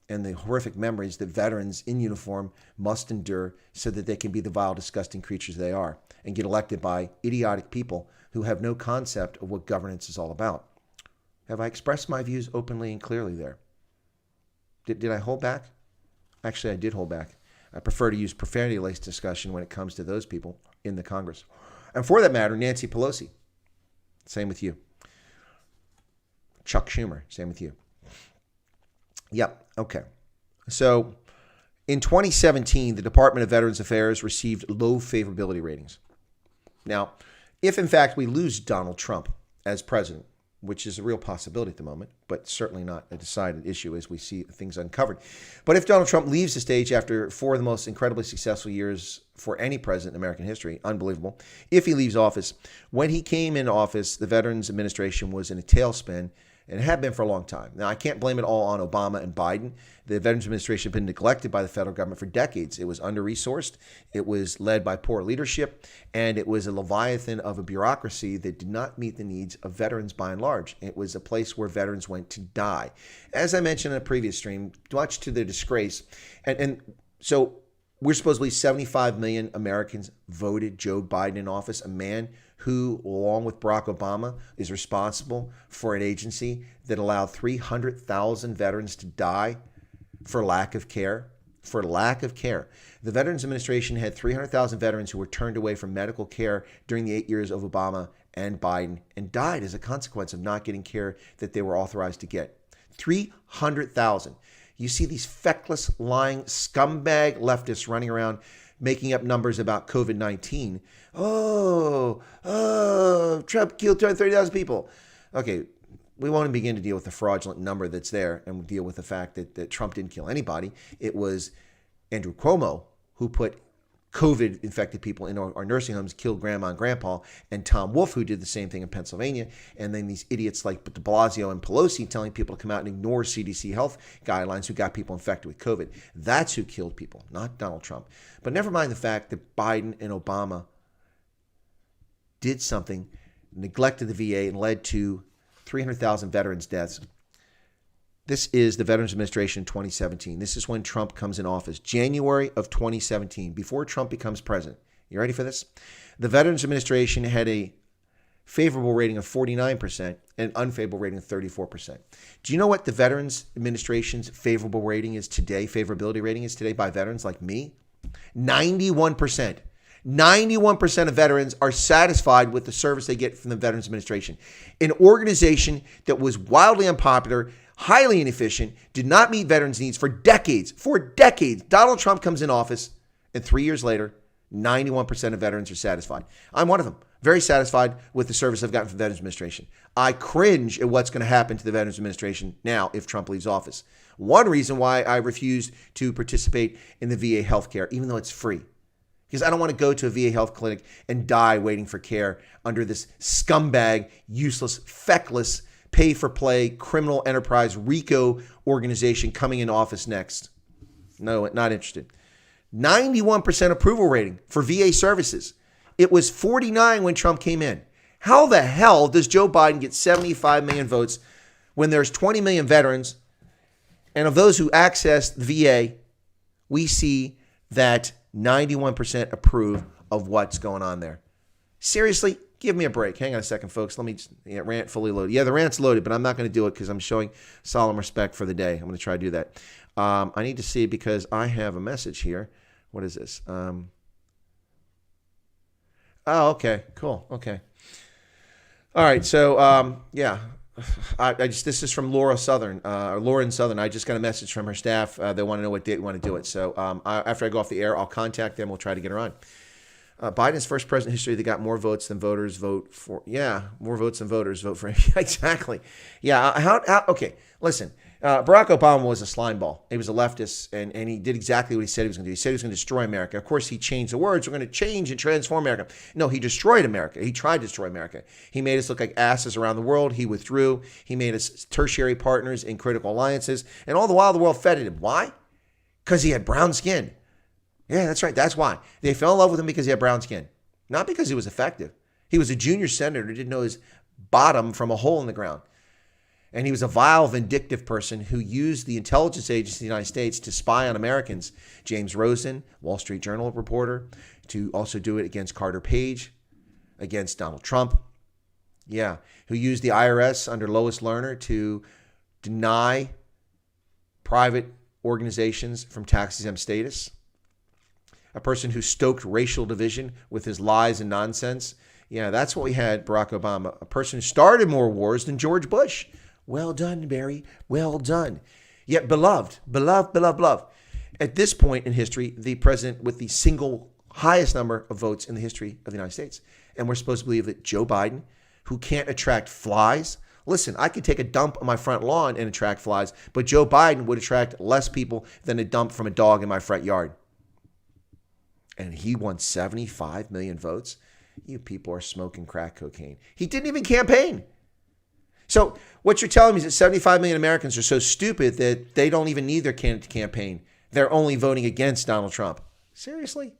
and the horrific memories that veterans in uniform must endure so that they can be the vile, disgusting creatures they are and get elected by idiotic people who have no concept of what governance is all about. Have I expressed my views openly and clearly there? Did I hold back? Actually, I did hold back. I prefer to use profanity-laced discussion when it comes to those people in the Congress. And for that matter, Nancy Pelosi, same with you. Chuck Schumer, same with you. Yep, okay. So in 2017, the Department of Veterans Affairs received low favorability ratings. Now, if in fact we lose Donald Trump as president, which is a real possibility at the moment, but certainly not a decided issue as we see things uncovered. But if Donald Trump leaves the stage after 4 of the most incredibly successful years for any president in American history, unbelievable, if he leaves office, when he came in office, the Veterans Administration was in a tailspin, and it had been for a long time. Now, I can't blame it all on Obama and Biden. The Veterans Administration had been neglected by the federal government for decades. It was under-resourced, it was led by poor leadership, and it was a leviathan of a bureaucracy that did not meet the needs of veterans by and large. It was a place where veterans went to die. As I mentioned in a previous stream, much to their disgrace, and so we're supposedly 75 million Americans voted Joe Biden in office, a man who, along with Barack Obama, is responsible for an agency that allowed 300,000 veterans to die for lack of care. For lack of care. The Veterans Administration had 300,000 veterans who were turned away from medical care during the 8 years of Obama and Biden and died as a consequence of not getting care that they were authorized to get. 300,000. You see these feckless, lying, scumbag leftists running around making up numbers about COVID-19. Oh, Trump killed 230,000 people. Okay, we won't begin to deal with the fraudulent number that's there and deal with the fact that Trump didn't kill anybody. It was Andrew Cuomo who put COVID-infected people in our nursing homes, killed grandma and grandpa, and Tom Wolf, who did the same thing in Pennsylvania, and then these idiots like de Blasio and Pelosi telling people to come out and ignore CDC health guidelines who got people infected with COVID. That's who killed people, not Donald Trump. But never mind the fact that Biden and Obama did something, neglected the VA, and led to 300,000 veterans' deaths. This is the Veterans Administration 2017. This is when Trump comes in office, January of 2017, before Trump becomes president. You ready for this? The Veterans Administration had a favorable rating of 49% and an unfavorable rating of 34%. Do you know what the Veterans Administration's favorable rating is today, favorability rating is today by veterans like me? 91%. 91% of veterans are satisfied with the service they get from the Veterans Administration. An organization that was wildly unpopular, highly inefficient, did not meet veterans' needs for decades. For decades. Donald Trump comes in office, and 3 years later, 91% of veterans are satisfied. I'm one of them. Very satisfied with the service I've gotten from the Veterans Administration. I cringe at what's going to happen to the Veterans Administration now if Trump leaves office. One reason why I refused to participate in the VA healthcare, even though it's free. Because I don't want to go to a VA health clinic and die waiting for care under this scumbag, useless, feckless, pay-for-play, criminal enterprise, RICO organization coming in office next. No, not interested. 91% approval rating for VA services. It was 49 when Trump came in. How the hell does Joe Biden get 75 million votes when there's 20 million veterans? And of those who access the VA, we see that 91% approve of what's going on there. Seriously, give me a break. Hang on a second, folks. Let me rant fully loaded. Yeah, the rant's loaded, but I'm not going to do it because I'm showing solemn respect for the day. I'm going to try to do that. I need to see because I have a message here. What is this? Oh, okay, cool. Okay. All right. So, yeah. This is from Lauren Southern. I just got a message from her staff. They want to know what date we want to do it. So after I go off the air, I'll contact them. We'll try to get her on. Biden's first president in history that got more votes than voters vote for. Yeah, more votes than voters vote for him. Exactly. Yeah. Okay, listen. Barack Obama was a slime ball. He was a leftist, and he did exactly what he said he was going to do. He said he was going to destroy America. Of course, he changed the words. We're going to change and transform America. No, he destroyed America. He tried to destroy America. He made us look like asses around the world. He withdrew. He made us tertiary partners in critical alliances. And all the while, the world feted him. Why? Because he had brown skin. Yeah, that's right. That's why. They fell in love with him because he had brown skin. Not because he was effective. He was a junior senator who didn't know his bottom from a hole in the ground. And he was a vile, vindictive person who used the intelligence agency of the United States to spy on Americans. James Rosen, Wall Street Journal reporter, to also do it against Carter Page, against Donald Trump. Yeah, who used the IRS under Lois Lerner to deny private organizations from tax-exempt status. A person who stoked racial division with his lies and nonsense. Yeah, that's what we had, Barack Obama. A person who started more wars than George Bush. Well done, Barry. Well done. Yet beloved. At this point in history, the president with the single highest number of votes in the history of the United States. And we're supposed to believe that Joe Biden, who can't attract flies. Listen, I could take a dump on my front lawn and attract flies, but Joe Biden would attract less people than a dump from a dog in my front yard. And he won 75 million votes. You people are smoking crack cocaine. He didn't even campaign. So what you're telling me is that 75 million Americans are so stupid that they don't even need their candidate to campaign. They're only voting against Donald Trump. Seriously?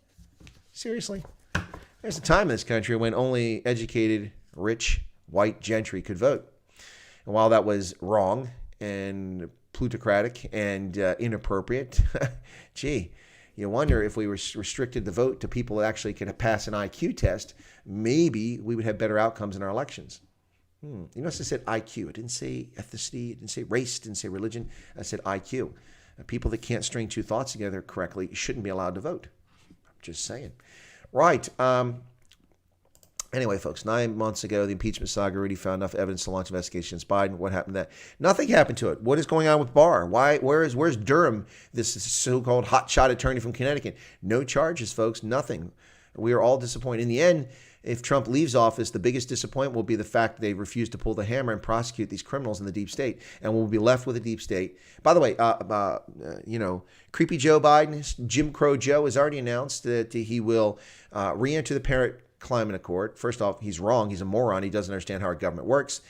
There's a time in this country when only educated, rich, white gentry could vote. And while that was wrong and plutocratic and inappropriate, gee, you wonder if we restricted the vote to people that actually could pass an IQ test, maybe we would have better outcomes in our elections. You notice I said IQ. I didn't say ethnicity. I didn't say race. I didn't say religion. I said IQ. People that can't string two thoughts together correctly shouldn't be allowed to vote. I'm just saying. Right. Anyway, folks, 9 months ago, the impeachment saga already found enough evidence to launch investigations. Biden, what happened to that? Nothing happened to it. What is going on with Barr? Where's Durham, this so-called hotshot attorney from Connecticut? No charges, folks. Nothing. We are all disappointed. In the end, if Trump leaves office, the biggest disappointment will be the fact that they refuse to pull the hammer and prosecute these criminals in the deep state. And we'll be left with a deep state. By the way, creepy Joe Biden, Jim Crow Joe, has already announced that he will re-enter the Paris Climate Accord. First off, he's wrong. He's a moron. He doesn't understand how our government works.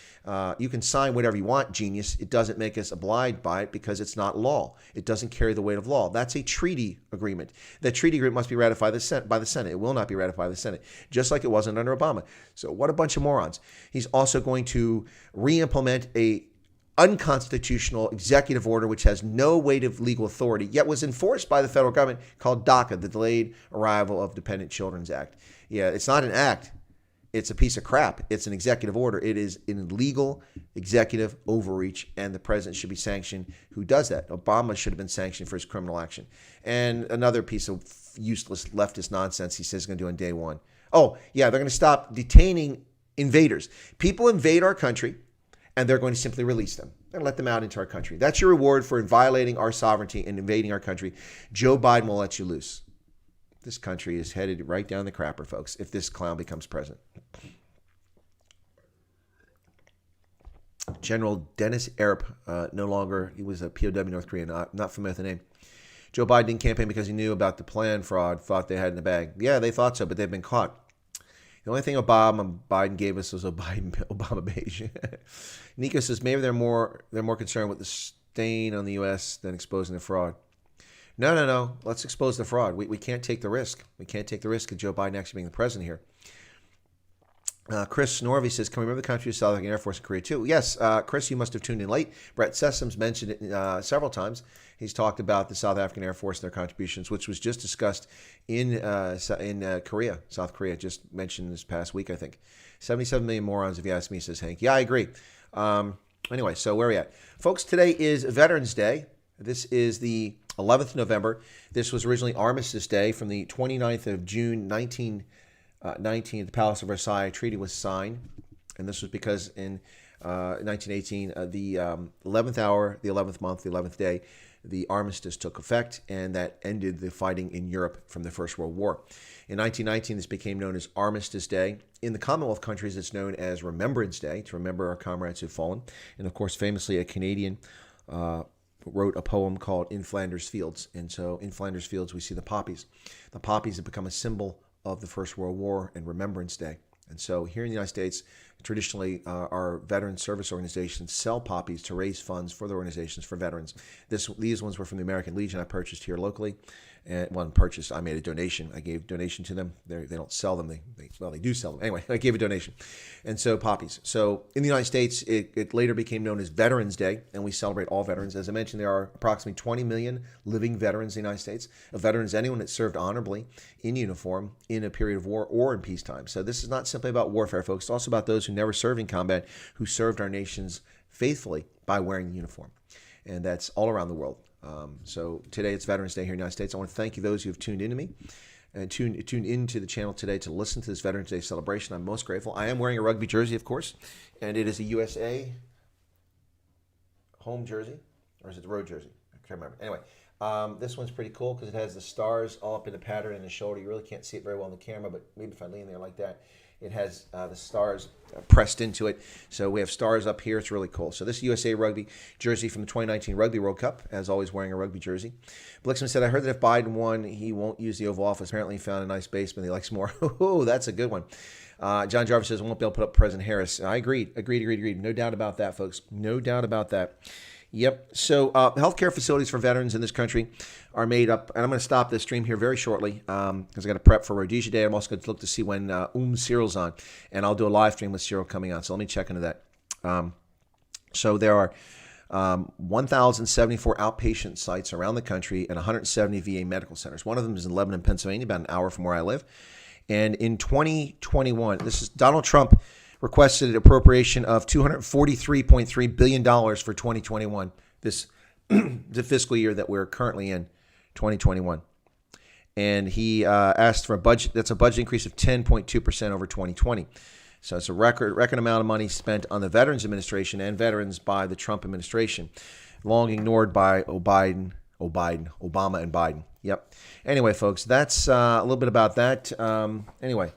You can sign whatever you want, genius. It doesn't make us obliged by it because it's not law. It doesn't carry the weight of law. That's a treaty agreement. That treaty agreement must be ratified by the Senate. It will not be ratified by the Senate, just like it wasn't under Obama. So what a bunch of morons. He's also going to re-implement a unconstitutional executive order which has no weight of legal authority, yet was enforced by the federal government, called DACA, the Delayed Arrival of Dependent Children's Act. Yeah, it's not an act. It's a piece of crap. It's an executive order. It is an illegal executive overreach, and the president should be sanctioned. Who does that? Obama should have been sanctioned for his criminal action. And another piece of useless leftist nonsense he says he's going to do on day one. Oh, yeah, they're going to stop detaining invaders. People invade our country, and they're going to simply release them and let them out into our country. That's your reward for violating our sovereignty and invading our country. Joe Biden will let you loose. This country is headed right down the crapper, folks, if this clown becomes president. General Dennis Arap, no longer, he was a POW North Korean, not familiar with the name. Joe Biden didn't campaign because he knew about the plan fraud, thought they had in the bag. Yeah, they thought so, but they've been caught. The only thing Biden gave us was Obama beige. Nico says maybe they're more concerned with the stain on the U.S. than exposing the fraud. No. Let's expose the fraud. We can't take the risk. We can't take the risk of Joe Biden actually being the president here. Chris Norvey says, can we remember the country of South African Air Force and Korea too? Yes, Chris, you must have tuned in late. Brett Sessoms mentioned it several times. He's talked about the South African Air Force and their contributions, which was just discussed in Korea, South Korea, just mentioned this past week, I think. 77 million morons, if you ask me, says Hank. Yeah, I agree. Anyway, so where are we at? Folks, today is Veterans Day. This is the 11th November. This was originally Armistice Day from the 29th of June, 1919, the Palace of Versailles Treaty was signed. And this was because in 1918, the 11th hour, the 11th month, the 11th day, the armistice took effect, and that ended the fighting in Europe from the First World War. In 1919, this became known as Armistice Day. In the Commonwealth countries, it's known as Remembrance Day, to remember our comrades who've fallen. And of course, famously, a Canadian wrote a poem called In Flanders Fields. And so in Flanders Fields, we see the poppies. The poppies have become a symbol of the First World War and Remembrance Day. And so here in the United States, traditionally, our veteran service organizations sell poppies to raise funds for the organizations for veterans. These ones were from the American Legion I purchased here locally. And I made a donation. I gave a donation to them. They don't sell them. They do sell them. Anyway, I gave a donation. And so poppies. So in the United States, it later became known as Veterans Day, and we celebrate all veterans. As I mentioned, there are approximately 20 million living veterans in the United States. A veteran is anyone that served honorably in uniform in a period of war or in peacetime. So this is not simply about warfare, folks. It's also about those who never served in combat, who served our nations faithfully by wearing the uniform. And that's all around the world. So today it's Veterans Day here in the United States. I want to thank you, those who have tuned into me and tuned into the channel today to listen to this Veterans Day celebration. I'm most grateful. I am wearing a rugby jersey, of course, and it is a USA home jersey, or is it the road jersey? I can't remember. Anyway, this one's pretty cool because it has the stars all up in the pattern in the shoulder. You really can't see it very well on the camera, but maybe if I lean there like that, it has the stars pressed into it. So we have stars up here. It's really cool. So this USA Rugby jersey from the 2019 Rugby World Cup, as always wearing a rugby jersey. Blixman said, I heard that if Biden won, he won't use the Oval Office. Apparently he found a nice basement he likes more. Oh, that's a good one. John Jarvis says, I won't be able to put up President Harris. I agreed. No doubt about that, folks. No doubt about that. Yep. So healthcare facilities for veterans in this country are made up, and I'm going to stop this stream here very shortly because I got to prep for Rhodesia Day. I'm also going to look to see when Cyril's on, and I'll do a live stream with Cyril coming on. So let me check into that. So there are 1,074 outpatient sites around the country and 170 VA medical centers. One of them is in Lebanon, Pennsylvania, about an hour from where I live. And in 2021, this is Donald Trump requested an appropriation of $243.3 billion for 2021, the fiscal year that we're currently in, 2021. And he asked for a budget, that's a budget increase of 10.2% over 2020. So it's a record amount of money spent on the Veterans Administration and veterans by the Trump administration, long ignored by Obama and Biden. Yep. Anyway, folks, that's a little bit about that. Anyway,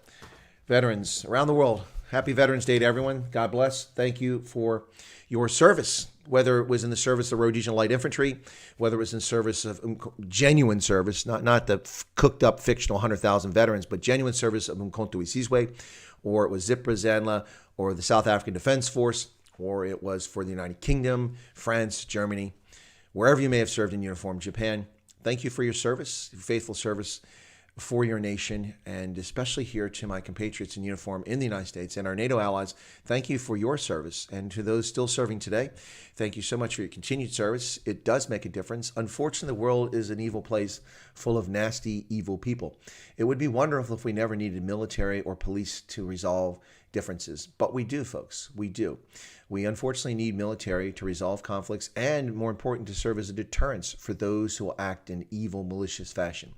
veterans around the world, happy Veterans Day to everyone. God bless. Thank you for your service, whether it was in the service of Rhodesian Light Infantry, whether it was in service of genuine service, not the cooked-up fictional 100,000 veterans, but genuine service of Umkhonto Isizwe, or it was Zipra Zanla, or the South African Defense Force, or it was for the United Kingdom, France, Germany, wherever you may have served in uniform, Japan. Thank you for your service, your faithful service for your nation, and especially here to my compatriots in uniform in the United States and our NATO allies. Thank you for your service. And to those still serving today, thank you so much for your continued service. It does make a difference. Unfortunately, the world is an evil place full of nasty, evil people. It would be wonderful if we never needed military or police to resolve differences. But we do, folks. We do. We unfortunately need military to resolve conflicts and, more important, to serve as a deterrence for those who will act in evil, malicious fashion.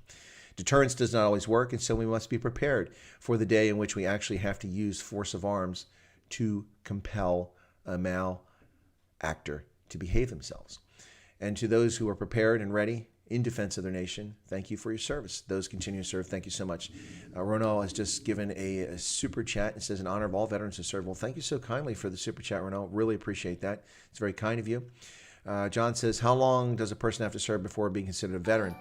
Deterrence does not always work, and so we must be prepared for the day in which we actually have to use force of arms to compel a malactor to behave themselves. And to those who are prepared and ready in defense of their nation, thank you for your service. Those continue to serve, thank you so much. Ronald has just given a super chat and says, in honor of all veterans who serve. Well, thank you so kindly for the super chat, Ronald. Really appreciate that. It's very kind of you. John says, how long does a person have to serve before being considered a veteran?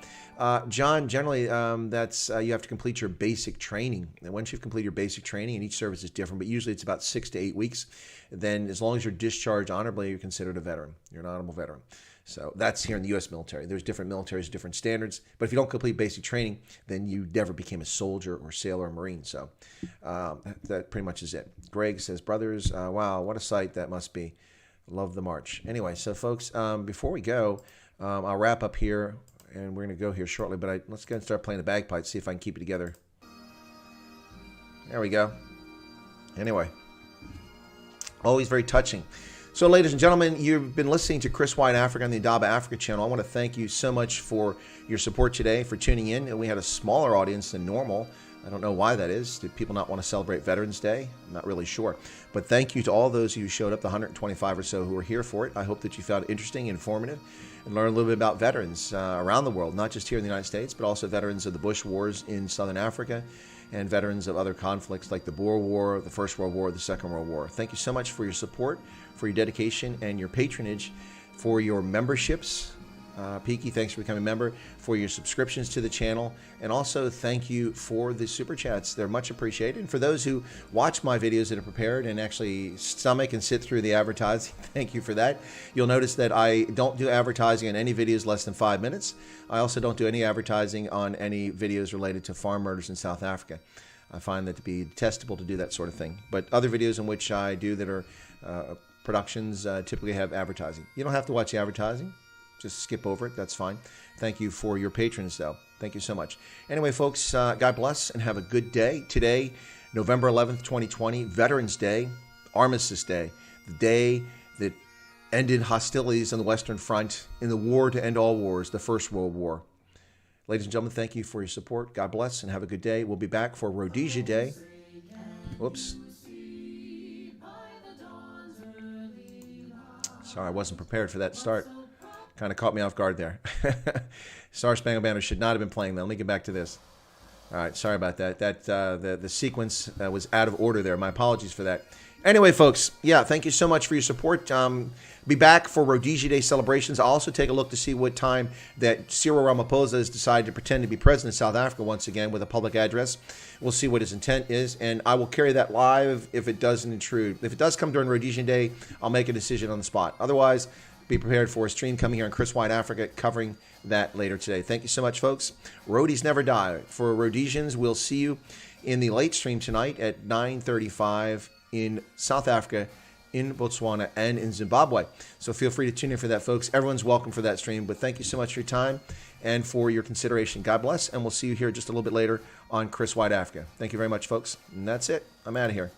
John, generally, that's you have to complete your basic training. And once you've completed your basic training, and each service is different, but usually it's about 6 to 8 weeks, then as long as you're discharged honorably, you're considered a veteran. You're an honorable veteran. So that's here in the U.S. military. There's different militaries, different standards. But if you don't complete basic training, then you never became a soldier or sailor or Marine. So that pretty much is it. Greg says, brothers, wow, what a sight that must be. Love the march. Anyway, so folks, before we go, I'll wrap up here, and we're going to go here shortly. But let's go and start playing the bagpipes, see if I can keep it together. There we go. Anyway, always very touching. So, ladies and gentlemen, you've been listening to Chris White Africa on the Adaba Africa channel. I want to thank you so much for your support today, for tuning in. And we had a smaller audience than normal. I don't know why that is. Did people not want to celebrate Veterans Day? I'm not really sure. But thank you to all those who showed up, the 125 or so who were here for it. I hope that you found it interesting, informative, and learned a little bit about veterans around the world, not just here in the United States, but also veterans of the Bush Wars in Southern Africa and veterans of other conflicts like the Boer War, the First World War, the Second World War. Thank you so much for your support, for your dedication, and your patronage, for your memberships. Peaky, thanks for becoming a member, for your subscriptions to the channel, and also thank you for the super chats. They're much appreciated. And for those who watch my videos that are prepared and actually stomach and sit through the advertising, thank you for that. You'll notice that I don't do advertising on any videos less than 5 minutes. I also don't do any advertising on any videos related to farm murders in South Africa. I find that to be detestable to do that sort of thing. But other videos in which I do that are productions typically have advertising. You don't have to watch the advertising. Just skip over it. That's fine. Thank you for your patrons, though. Thank you so much. Anyway, folks, God bless and have a good day. Today, November 11th, 2020, Veterans Day, Armistice Day, the day that ended hostilities on the Western Front in the war to end all wars, the First World War. Ladies and gentlemen, thank you for your support. God bless and have a good day. We'll be back for Rhodesia Day. Whoops. Sorry, I wasn't prepared for that start. Kind of caught me off guard there. Star Spangled Banner should not have been playing that. Let me get back to this. All right, sorry about that. The sequence was out of order there. My apologies for that. Anyway, folks, yeah, thank you so much for your support. Be back for Rhodesia Day celebrations. I'll also take a look to see what time that Cyril Ramaphosa has decided to pretend to be president of South Africa once again with a public address. We'll see what his intent is, and I will carry that live if it doesn't intrude. If it does come during Rhodesia Day, I'll make a decision on the spot. Otherwise, be prepared for a stream coming here on Chris White Africa covering that later today. Thank you so much, folks. Roadies never die. For Rhodesians, we'll see you in the late stream tonight at 9:35 in South Africa, in Botswana, and in Zimbabwe. So feel free to tune in for that, folks. Everyone's welcome for that stream. But thank you so much for your time and for your consideration. God bless, and we'll see you here just a little bit later on Chris White Africa. Thank you very much, folks. And that's it. I'm out of here.